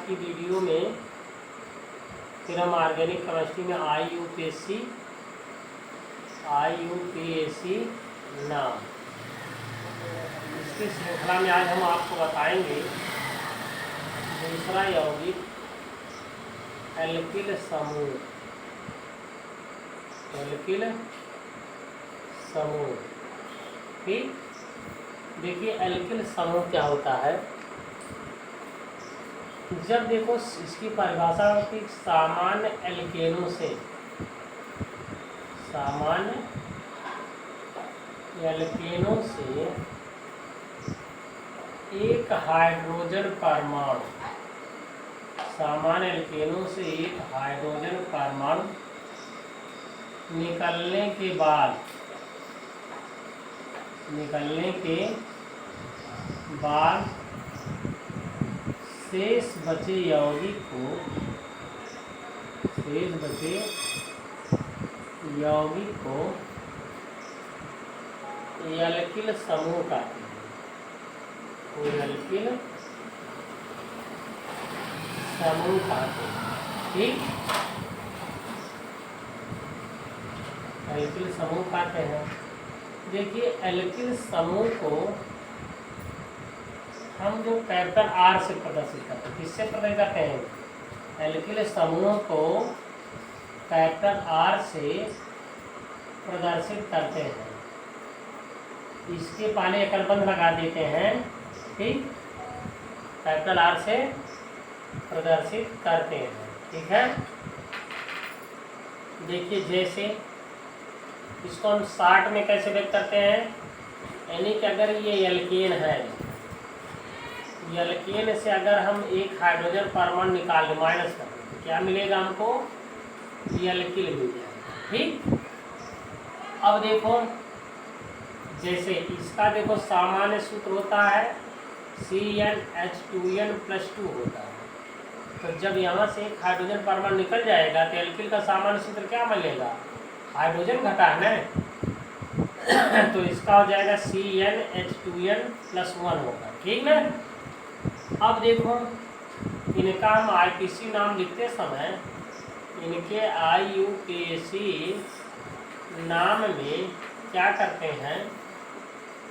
की वीडियो में फिर हम ऑर्गेनिक केमिस्ट्री में IUPAC नाम इसकी श्रृंखला में आज हम आपको बताएंगे दूसरा यौगिक एल्किल समूह। एल्किल समूह, ठीक। देखिए एल्किल समूह क्या होता है। जब देखो इसकी परिभाषा होती सामान्य एल्केनों से, सामान्य एल्केनों से एक हाइड्रोजन परमाणु, सामान्य एल्केनों से एक हाइड्रोजन परमाणु निकलने के बाद शेष बचे यौगिक को एल्किल समूह कहते हैं। एल्किल समूह कहते हैं, ठीक। एल्किल समूह कहते हैं। देखिए एल्किल समूह को हम जो कैपिटल R से प्रदर्शित करते हैं, किससे प्रदर्शित करते हैं? एल्किल समूह को कैपिटल R से प्रदर्शित करते हैं। इसके पहले एकलबंध लगा देते हैं, ठीक। कैपिटल R से प्रदर्शित करते हैं, ठीक है। देखिए जैसे इसको हम शॉर्ट में कैसे व्यक्त करते हैं, यानी कि अगर ये एल्केन है, एल्केन से अगर हम एक हाइड्रोजन परमाणु निकाल दें माइनस कर दें, क्या मिलेगा हमको? एल्किल मिल जाएगा, ठीक। अब देखो जैसे इसका देखो सामान्य सूत्र होता है CnH2n+2 होता है। तो जब यहाँ से एक हाइड्रोजन परमाणु निकल जाएगा तो एल्किल का सामान्य सूत्र क्या मिलेगा? हाइड्रोजन घटा है ना, तो इसका हो जाएगा CnH2n+1 होगा, ठीक ना। अब देखो इनका हम IPC नाम लिखते समय इनके IUPAC नाम में क्या करते हैं,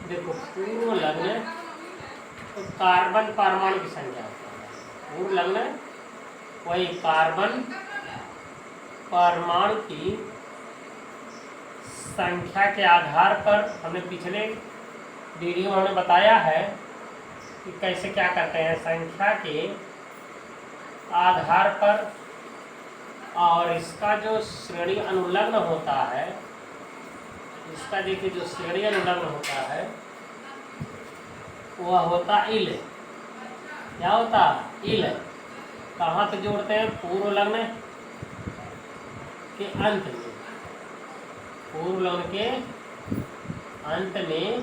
देखो पूर्व लग्न तो कार्बन परमाणु की संख्या होता है। पूर्व लग्न वही कार्बन परमाणु की संख्या के आधार पर हमने पिछले वीडियो में हमने बताया है कि कैसे क्या करते हैं, संख्या के आधार पर। और इसका जो श्रेणी अनुलग्न होता है, इसका देखिए जो श्रेणी अनुलग्न होता है वह होता इल। क्या होता? इल। कहाँ पे जोड़ते हैं? पूर्व लग्न के अंत में, पूर्व लग्न के अंत में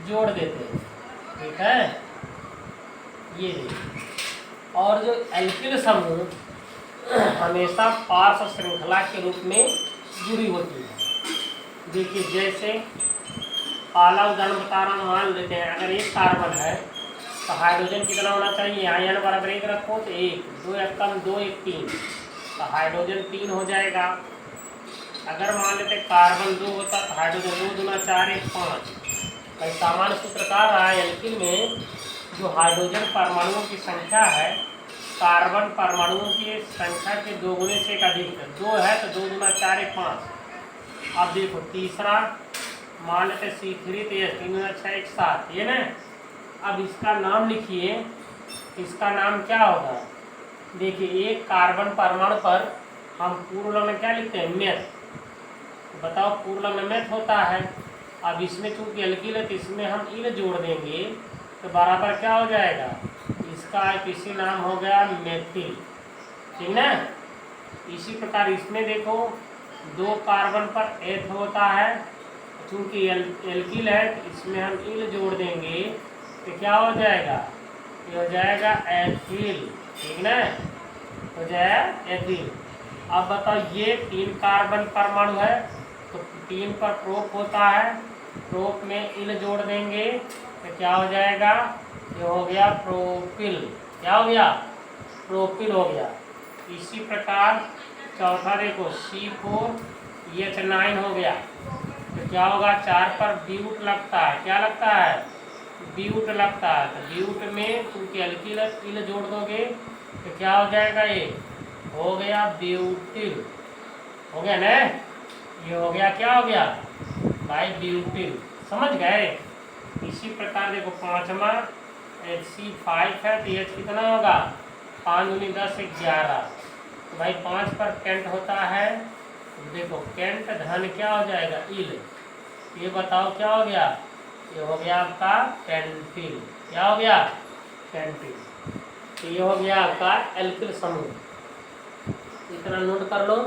जोड़ देते हैं, ठीक है। ये देखिए, और जो एल्किल समूह हमेशा पार्श्व श्रृंखला के रूप में जुड़ी होती है। देखिए जैसे पहला उदाहरण बता रहा हूँ, मान लेते हैं अगर एक कार्बन है तो हाइड्रोजन कितना होना चाहिए? यहाँ n बराबर 1 रखो तो 1, 2 1 कम 2 1 3, तो हाइड्रोजन 3 हो जाएगा। अगर मान लेते कार्बन 2 होता तो हाइड्रोजन 2 दूना 4 1 5। कई सामान्य सूत्र कहा रहा है एल्किल में जो हाइड्रोजन परमाणुओं की संख्या है कार्बन परमाणुओं की संख्या के 2 गुने से एक अधिक है। 2 है तो 2 दूना 4 1 5। अब देखो तीसरा मान लेते C3 तो 3 दूना 6 1 7, ये ना। अब इसका नाम लिखिए, इसका नाम क्या होगा? देखिए एक कार्बन परमाणु पर हम पूर्व लग्न क्या लिखते हैं? मेथ। बताओ पूर्व लग्न मेथ होता है। अब इसमें चूंकि एल्किल है तो इसमें हम इल जोड़ देंगे तो बराबर क्या हो जाएगा? इसका IPC नाम हो गया मेथिल, ठीक ना। इसी प्रकार इसमें देखो 2 कार्बन पर एथ होता है, चूंकि एल्किल है तो इसमें हम इल जोड़ देंगे तो क्या हो जाएगा? ये हो जाएगा एथिल, ठीक ना, हो जाएगा एथिल। अब बताओ ये 3 कार्बन परमाणु है तो 3 पर प्रोप होता है, प्रोप में इल जोड़ देंगे तो क्या हो जाएगा? ये हो गया प्रोपिल। क्या हो गया? प्रोपिल हो गया। इसी प्रकार चौथा देखो C4H9 हो गया, तो क्या होगा, 4 पर ब्यूट लगता है, क्या लगता है, ब्यूट लगता है। तो ब्यूट में तुम एल्किल जोड़ दोगे तो क्या हो जाएगा, ये हो गया ब्यूटिल, हो गया ना, ये हो गया, क्या हो गया भाई, ब्यूटिल, समझ गए। इसी प्रकार देखो पांचवा HC5 है, तो H कितना होगा, 5 दूनी 10 11, तो भाई 5 पर कैंट होता है, तो देखो कैंट धन क्या हो जाएगा, इल, ये बताओ क्या हो गया, ये हो गया आपका कैंटिल, क्या हो गया, कैंटिल। तो ये हो गया आपका एल्किल समूह, इतना नोट कर लो।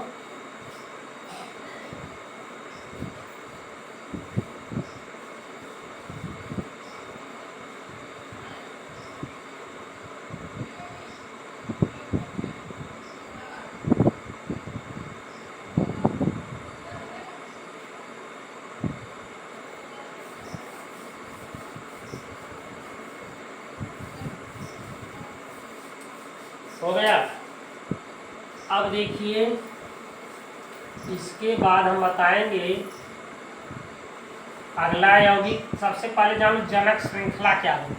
हो गया। अब देखिए इसके बाद हम बताएंगे अगला यौगिक। सबसे पहले जानो जनक श्रृंखला क्या होती है।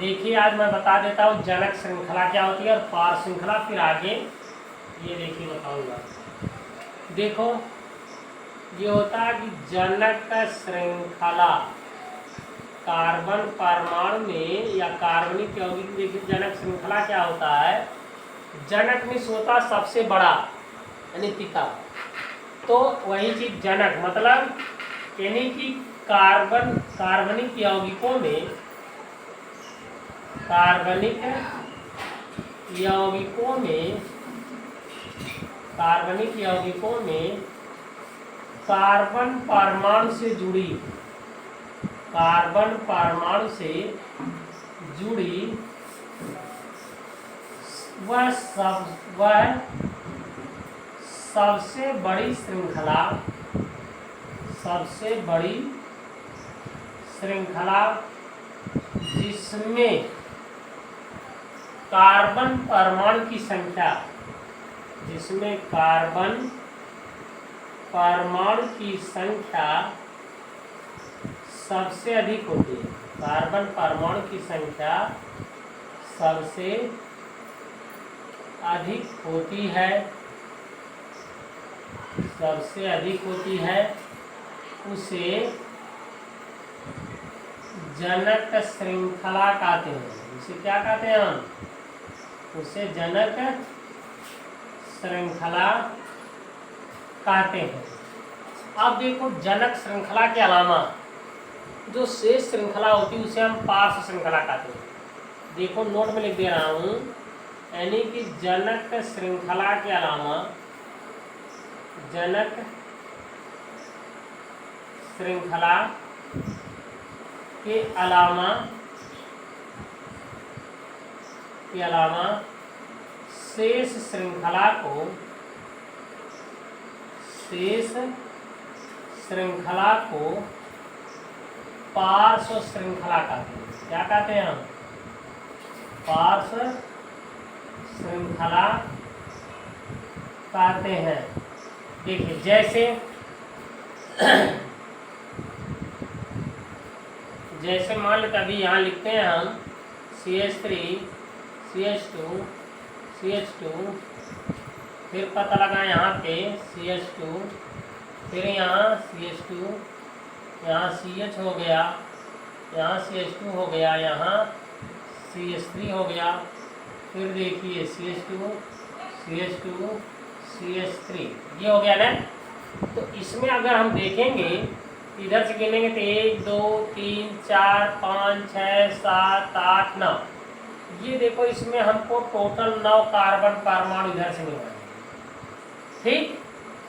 देखिए आज मैं बता देता हूँ जनक श्रृंखला क्या होती है और पार श्रृंखला, फिर आगे ये देखिए बताऊंगा। देखो ये होता है कि जनक श्रृंखला कार्बन परमाणु में या कार्बनिक यौगिक में, देखिए जनक श्रृंखला क्या होता है, जनक मीन्स होता सबसे बड़ा यानी पिता, तो वही चीज जनक मतलब यानी कि कार्बनिक यौगिकों में, कार्बनिक यौगिकों में कार्बन परमाणु से जुड़ी, कार्बन परमाणु से जुड़ी वह सबसे बड़ी श्रृंखला, सबसे बड़ी श्रृंखला जिसमें कार्बन परमाणु की संख्या, जिसमें कार्बन परमाणु की संख्या सबसे अधिक होती है, कार्बन परमाणु की संख्या सबसे अधिक होती है, सबसे अधिक होती है, उसे जनक श्रृंखला कहते हैं। उसे क्या कहते हैं हम, उसे जनक श्रृंखला कहते हैं। अब देखो जनक श्रृंखला के अलावा जो शेष श्रृंखला होती है उसे हम पार्श्व श्रृंखला कहते हैं। देखो नोट में लिख दे रहा हूँ, यानी कि जनक श्रृंखला के अलावा, जनक श्रृंखला के अलावा शेष श्रृंखला को, शेष श्रृंखला को पार्श्व श्रृंखला कहते हैं। क्या कहते हैं हम, पार्श्व श्रृंखला कहते हैं। देखिए जैसे जैसे मान लो अभी यहाँ लिखते हैं हम CH3 CH2 CH2, फिर पता लगा यहाँ पे CH2, फिर यहाँ CH2, यहाँ CH हो गया, यहाँ CH2 हो गया, यहाँ CH3 हो गया, फिर देखिए CH2 CH2 CH3, ये हो गया ना। तो इसमें अगर हम देखेंगे इधर से गिनेंगे तो 1 2 3 4 5 6 7 8 9, ये देखो इसमें हमको टोटल 9 कार्बन परमाणु इधर से मिल रहे हैं, ठीक।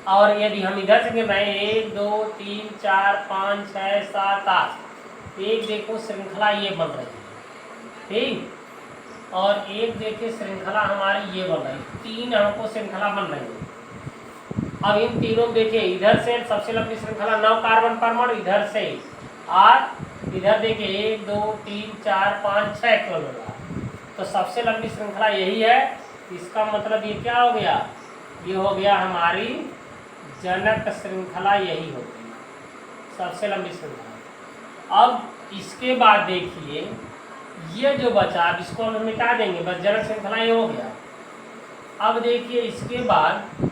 और यदि हम इधर से गिन रहे हैं 1 2 3 4 5 6 7 8, एक देखो श्रृंखला ये बन रही है, ठीक। और एक देखिए श्रृंखला हमारी ये बन रही है, 3 हमको श्रृंखला बन रही है। अब इन तीनों देखिए इधर से सबसे लंबी श्रृंखला 9 कार्बन परमाणु, इधर से 8, इधर देखिए 1 2 3 4 5 6 किलोमीटर, तो सबसे लंबी श्रृंखला यही है। इसका मतलब ये क्या हो गया, ये हो गया हमारी जनक श्रृंखला, यही होगी सबसे लंबी श्रृंखला। अब इसके बाद देखिए ये जो बचा, अब इसको हम मिटा देंगे, बस जनक श्रृंखला ये हो गया। अब देखिए इसके बाद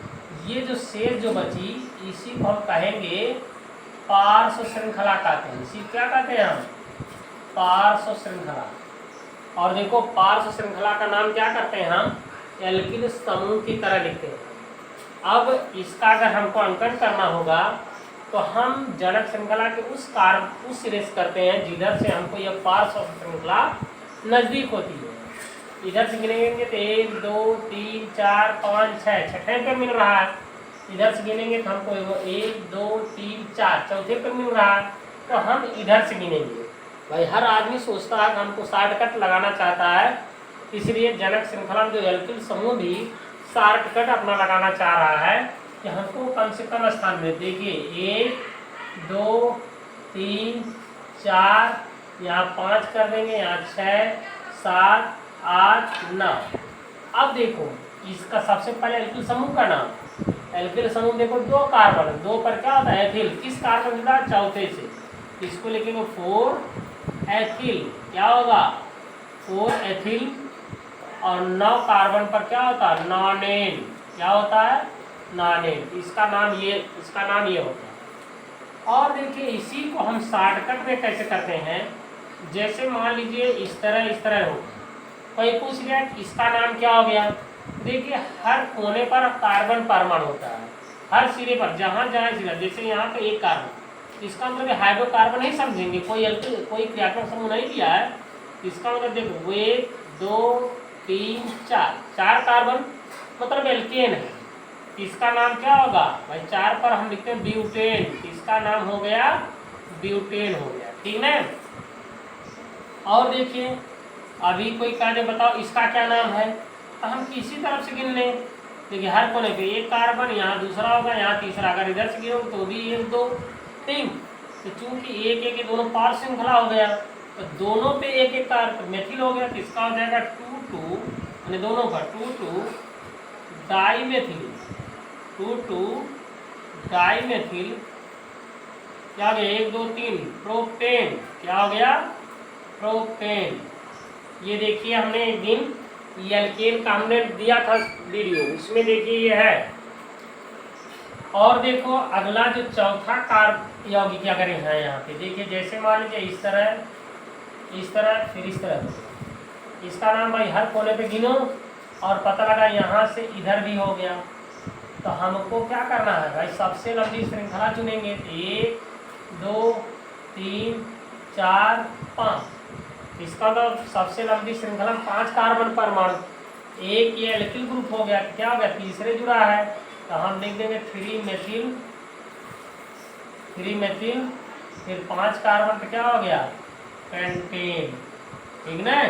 ये जो शेष जो बची, इसी को हम कहेंगे पार्श्व श्रृंखला कहते हैं। इसी क्या कहते हैं हम, पार्श्व श्रृंखला। और देखो पार्श्व श्रृंखला का नाम क्या करते हैं हम, एल्किल समूह की तरह लिखते हैं। अब इसका अगर हमको अंकन करना होगा तो हम जनक श्रृंखला के उस सिरे से करते हैं जिधर से हमको यह पार्श्व श्रृंखला नजदीक होती है। इधर से गिनेंगे तो 1 2 3 4 5 6, छठे पे मिल रहा है। इधर से गिनेंगे तो हमको 1 2 3 4, चौथे पे मिल रहा है, तो हम इधर से गिनेंगे। भाई हर आदमी सोचता है कि हमको शॉर्टकट लगाना चाहता है, इसलिए जनक श्रृंखला में जो एल्किल समूह भी शॉर्टकट अपना लगाना चाह रहा है कि हमको कम से कम स्थान में। देखिए 1 2 3 4, यहाँ 5 कर देंगे, यहाँ 6 7 8 9। अब देखो इसका सबसे पहले एल्किल समूह का नाम, एल्किल समूह देखो 2 कार्बन, 2 पर क्या होता है एथिल, किस कार्बन जुड़ा, चौथे से, इसको लिखेंगे 4 एथिल, क्या होगा 4 एथिल। और 9 कार्बन पर क्या होता है नॉनेन, क्या होता है नॉनेन, इसका नाम ये होता है। और देखिए इसी को हम शॉर्टकट में कैसे करते हैं, जैसे मान लीजिए इस तरह हो, कोई पूछ लिया इसका नाम क्या हो गया। देखिए हर कोने पर कार्बन परमाणु होता है, हर सिरे पर जहाँ सिरा, जैसे यहाँ पे एक कार्बन, इसका मतलब हाइड्रोकार्बन ही समझेंगे, कोई क्रियात्मक समूह नहीं दिया है। इसका मतलब देखो 1 2 3 4 कार्बन मतलब एल्केन है। इसका नाम क्या होगा भाई, 4 पर हम लिखते हैं ब्यूटेन, इसका नाम हो गया ब्यूटेन हो गया, ठीक है। और देखिए अभी कोई कार्य बताओ इसका क्या नाम है, तो हम किसी तरफ से गिन लें। देखिए हर कोने पे एक कार्बन, यहाँ दूसरा होगा, यहाँ तीसरा, अगर इधर से गिनोगे तो भी 1 2 3। तो चूंकि एक एक दोनों पार्श्व श्रृंखला हो गया, तो दोनों पे एक एक कार्बन मेथिल हो गया, तो इसका हो जाएगा 2 2, यानी दोनों का 2 2 डाइमेथिल, 2 2 डाइमेथिल, क्या हो गया 1 2 3 प्रोपेन, क्या हो गया प्रोपेन। ये देखिए हमने एक दिन एल्केन का हमने दिया था वीडियो, उसमें देखिए ये है। और देखो अगला जो चौथा कार्ब यौगिक अगर है यहाँ पे, देखिए जैसे मान लीजिए इस तरह फिर इस तरह, इसका नाम भाई हर कोने पे गिनो और पता लगा यहाँ से इधर भी हो गया, तो हमको क्या करना है भाई, सबसे लंबी श्रृंखला चुनेंगे। 1 2 3 4 5, इसका मतलब सबसे लंबी श्रृंखला 5 कार्बन परमाणु, एक ये एल्किल ग्रुप हो गया, क्या हो गया तीसरे जुड़ा है, तो हम लिख देंगे 3 मेथिल, फिर 5 कार्बन पे क्या हो गया पेंटेन, ठीक ना,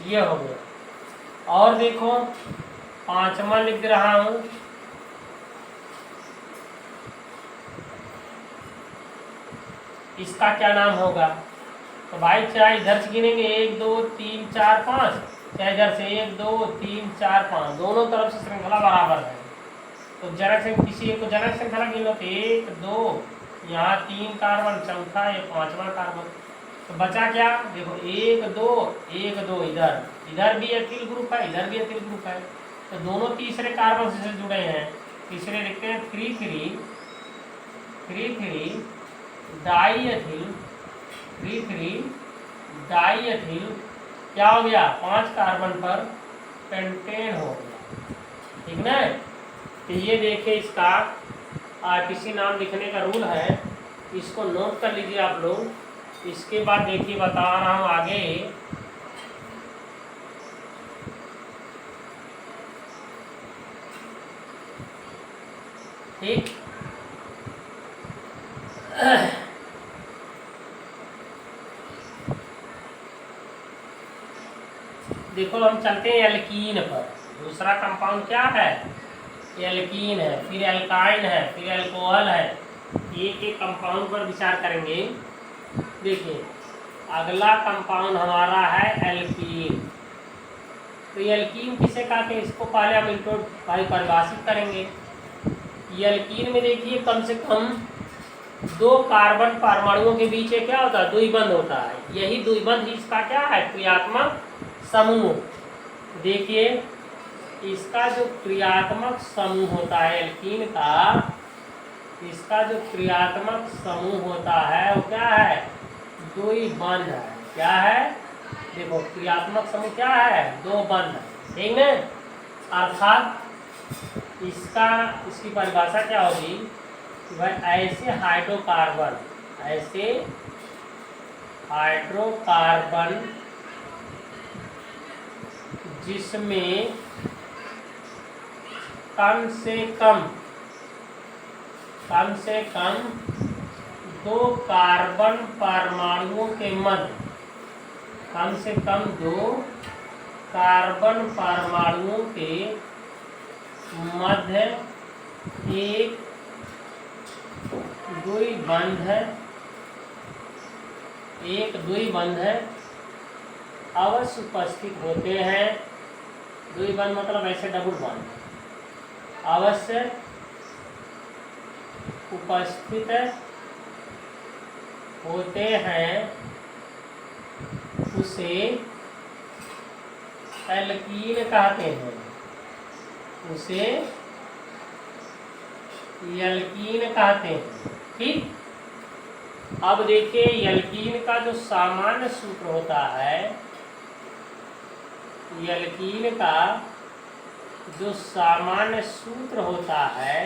ये हो गया। और देखो 5वां लिख रहा हूं, इसका क्या नाम होगा, तो भाई चाहे इधर से गिनेंगे 1 2 3 4 5, चाहे इधर से 1 2 3 4 5, दोनों तरफ से श्रृंखला बराबर है। तो जनक किसी एक को जनक श्रृंखला गिन लो, तो 1 2, यहाँ 3 कार्बन, चौथा ये 5वां कार्बन, तो बचा क्या देखो 1 2 इधर भी एथिल ग्रुप है, इधर भी एथिल ग्रुप है, तो दोनों तीसरे कार्बन से जुड़े हैं। तीसरे लिखते हैं 3 3 डाइएथिल, 3 डाइएथिल, क्या हो गया 5 कार्बन पर पेंटेन हो गया, ठीक ना। तो ये देखिए इसका आरटीसी नाम लिखने का रूल है, इसको नोट कर लीजिए आप लोग। इसके बाद देखिए बता रहा हूँ आगे, ठीक। देखो हम चलते हैं एल्कीन पर। दूसरा कंपाउंड क्या है एल्कीन है, फिर एल्काइन है, फिर एल्कोहल है। एक एक कंपाउंड पर विचार करेंगे। देखिए अगला कंपाउंड हमारा है एल्कीन। तो एल्कीन किसे कहते हैं, इसको पहले हम इंट्रो भाई परिभाषित करेंगे। एल्कीन में देखिए कम से कम 2 कार्बन परमाणुओं के बीच क्या होता है, द्विबंध होता है। यही द्विबंध ही इसका क्या है, क्रियात्मक समूह। देखिए इसका जो क्रियात्मक समूह होता है एल्कीन का, इसका जो क्रियात्मक समूह होता है वो क्या है, द्विबंध है। क्या है, देखो क्रियात्मक समूह क्या है, 2 बंध, ठीक है। अर्थात इसकी परिभाषा क्या होगी कि भाई ऐसे हाइड्रोकार्बन जिसमें कम से कम 2 कार्बन परमाणुओं के मध्य, कम से कम 2 कार्बन परमाणुओं के मध्य एक द्विबंध अवश्य उपस्थित होते हैं। द्विबंध मतलब ऐसे डबल बंध अवश्य उपस्थित होते हैं, उसे एल्कीन कहते हैं। उसे एल्कीन कहते हैं, ठीक। अब देखिए एल्कीन का जो सामान्य सूत्र होता है, एल्कीन का जो सामान्य सूत्र होता है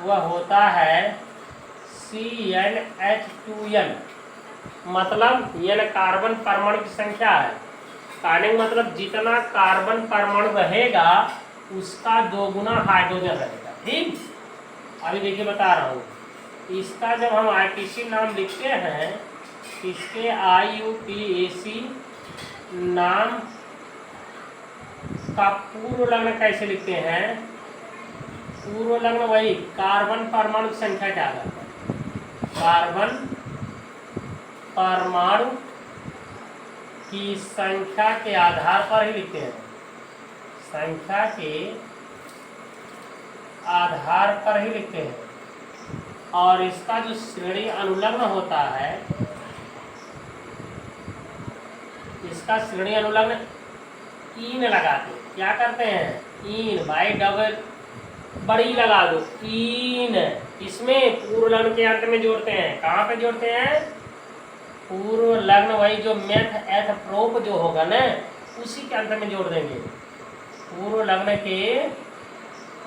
वह होता है CnH2n। मतलब n कार्बन परमाणु की संख्या है, कहने का मतलब जितना कार्बन परमाणु रहेगा उसका 2 गुना हाइड्रोजन रहेगा, ठीक। अभी देखिए बता रहा हूँ, इसका जब हम आईटीसी नाम लिखते हैं, इसके IUPAC नाम का पूर्व लग्न कैसे लिखते हैं, पूर्व लग्न वही कार्बन परमाणु की संख्या क्या है, कार्बन परमाणु की संख्या के आधार पर ही लिखते हैं, संख्या के आधार पर ही लिखते हैं। और इसका जो श्रेणी अनुलग्न होता है, इसका श्रेणी अनुलग्न ईन लगाते हैं। क्या करते हैं, ईन भाई डबल बड़ी लगा दो, ईन। इसमें पूर्व लग्न के अंत में जोड़ते हैं। कहाँ पे जोड़ते हैं, पूर्व लग्न वही जो मेथ एथ प्रोप जो होगा ना, उसी के अंत में जोड़ देंगे। पूर्व लग्न के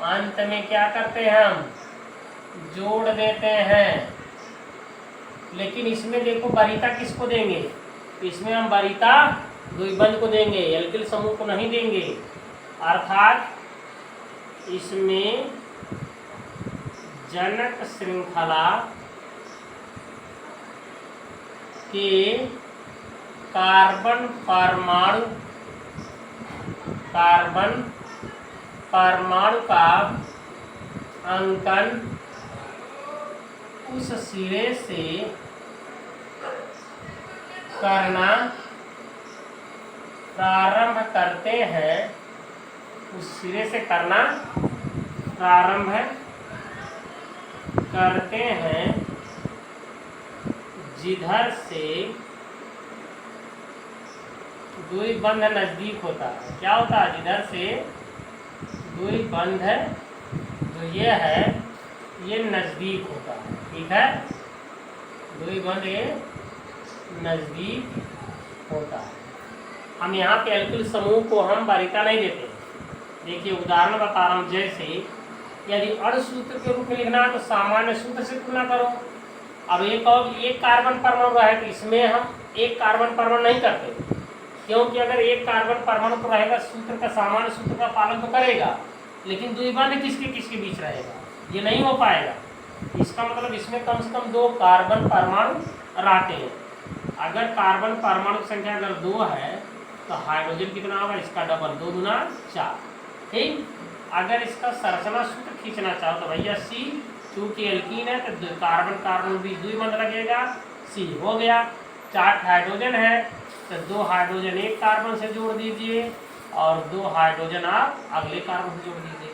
अंत में क्या करते हैं, हम जोड़ देते हैं। लेकिन इसमें देखो वरीयता किसको देंगे, इसमें हम वरीयता द्विबंध को देंगे, एल्किल समूह को नहीं देंगे। अर्थात इसमें जनक श्रृंखला के कार्बन परमाणु का अंकन उस सिरे से करना प्रारंभ करते हैं, उस सिरे से करना प्रारंभ करते हैं जिधर से द्विबंध नजदीक होता है। क्या होता है, जिधर से द्विबंध जो ये है ये नजदीक होता है, ठीक है। द्विबंध ये नजदीक होता है। हम यहाँ पे एल्किल समूह को हम वरीयता नहीं देते। देखिए उदाहरण बता रहा हूँ, जैसे यदि अण सूत्र के रूप में लिखना है तो सामान्य सूत्र से तुलना करो। अब एक कार्बन परमाणु है तो इसमें हम 1 कार्बन परमाणु नहीं करते, क्योंकि अगर 1 कार्बन परमाणु तो रहेगा सूत्र का, सामान्य सूत्र का पालन तो करेगा, लेकिन द्विबंध किसके किसके बीच रहेगा, ये नहीं हो पाएगा। इसका मतलब इसमें कम से कम 2 कार्बन परमाणु रहते हैं। अगर कार्बन परमाणु की संख्या अगर 2 है तो हाइड्रोजन कितना होगा, इसका डबल, 2 गुना 4, ठीक। अगर इसका संरचना सूत्र खींचना चाहो तो भैया C, चूंकि एल्कीन है तो कार्बन बीच द्विबंध लगेगा, C हो गया। 4 हाइड्रोजन है तो 2 हाइड्रोजन 1 कार्बन से जोड़ दीजिए और 2 हाइड्रोजन आप अगले कार्बन से जोड़ दीजिए।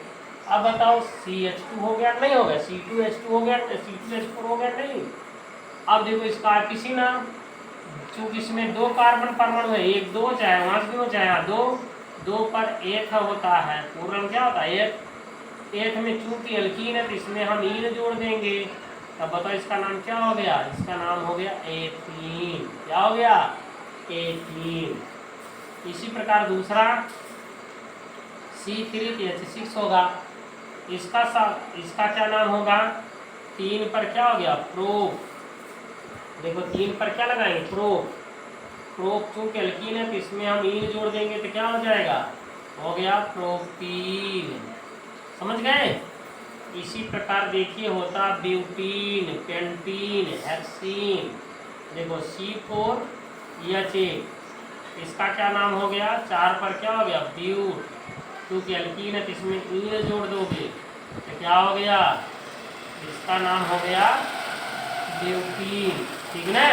अब बताओ CH2 हो गया नहीं हो गया, C2H2 हो गया, C2H4 हो गया नहीं। अब देखो इसका किसी नाम, चूंकि इसमें 2 कार्बन परमाणु है, 1 2 चाहे वहां भी हो चाहे यहाँ 2, 2 पर एक होता है, पूर्ण क्या होता है एक, एक में चूंकि एल्कीन है तो इसमें हम ईन जोड़ देंगे। तब बताओ इसका नाम क्या हो गया, इसका नाम हो गया एथीन। क्या हो गया, एथीन। इसी प्रकार दूसरा C3H6 होगा, इसका क्या नाम होगा, 3 पर क्या हो गया, प्रोप। देखो 3 पर क्या लगाएंगे, प्रोप। प्रोप चूंकि एल्कीन है तो इसमें हम ईन जोड़ देंगे तो क्या हो जाएगा, हो गया प्रोपीन। समझ गए। इसी प्रकार देखिए होता ब्यूटीन, पेंटीन, हेक्सीन। देखो C4H8, इसका क्या नाम हो गया, 4 पर क्या हो गया, ब्यूट। क्योंकि एल्कीन है तो इसमें ईन जोड़ दोगे तो क्या हो गया, इसका नाम हो गया ब्यूटीन। ठीक ना।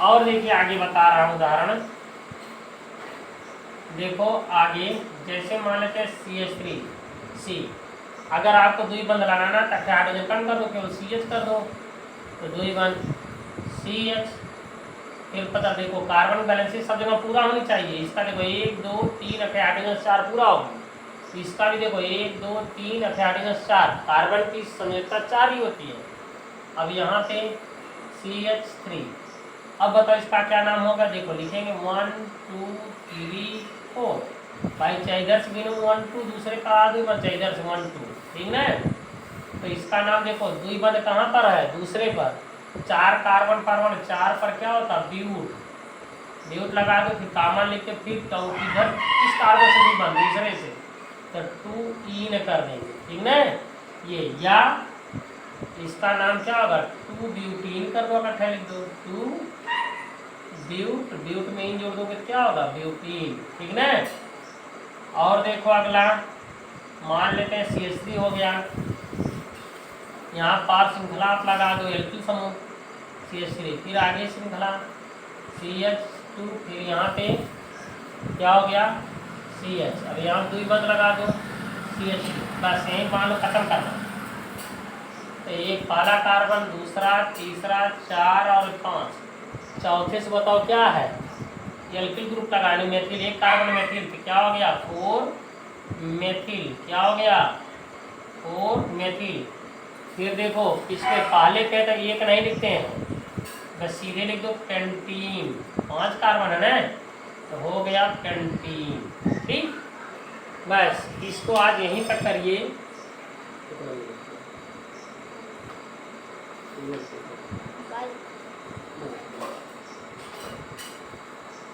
और देखिए आगे बता रहा हूँ उदाहरण। देखो आगे जैसे मान लेते हैं CH3C, अगर आपको द्विबंध लगाना तो हाइड्रोजन कम कर दो, केवल CH कर दो तो द्विबंध CH। फिर पता देखो कार्बन बैलेंस सब जगह पूरा होनी चाहिए। इसका देखो 1 2 3 हाइड्रोजन 4 पूरा होगी, इसका भी देखो 1 2 3 हाइड्रोजन 4, कार्बन की संयोजकता 4 ही होती है। अब यहाँ पे CH3, अब बताओ इसका क्या नाम होगा, देखो लिखेंगे 1 2 3 4। भाई चाहे इधर से गिनो 1 2, दूसरे का आदमी बन चाहे इधर से 1 2, ठीक ना। तो इसका नाम देखो द्विबंध कहाँ पर है, दूसरे पर, 4 कार्बन परमाणु, 4 पर क्या होता, ब्यूट। ब्यूट लगा दो, फिर कॉमन लिख के फिर इधर किस कार्बन से द्विबंध, दूसरे से, तो 2 ईन कर देंगे, ठीक ना। ये या इसका नाम क्या होगा, 2 ब्यूटीन कर दो, इकट्ठा लिख दो 2 ब्यूट, ब्यूट में इन जोड़ दोगे क्या होगा, ब्यूटीन। ठीक ना। और देखो अगला मान लेते हैं CH3 हो गया, यहाँ पार श्रृंखला आप लगा दो L2 समूह CH3, फिर आगे श्रृंखला CH2, फिर यहाँ पे क्या हो गया CH। अब यहाँ द्विबंध लगा दो CH, बस यही मान लो खत्म करना। तो एक पहला कार्बन, दूसरा, तीसरा, 4 और 5, चौथे से बताओ क्या है, एल्किल ग्रुप लगा लो, मेथिल, एक कार्बन मेथिल, तो क्या हो गया 4 मेथिल। क्या हो गया 4 मेथिल। फिर देखो इसके पहले पे तक एक नहीं लिखते हैं, बस सीधे लिख दो पेंटीन, 5 कार्बन है ना, तो हो गया पेंटीन। ठीक, बस इसको आज यहीं तक करिए।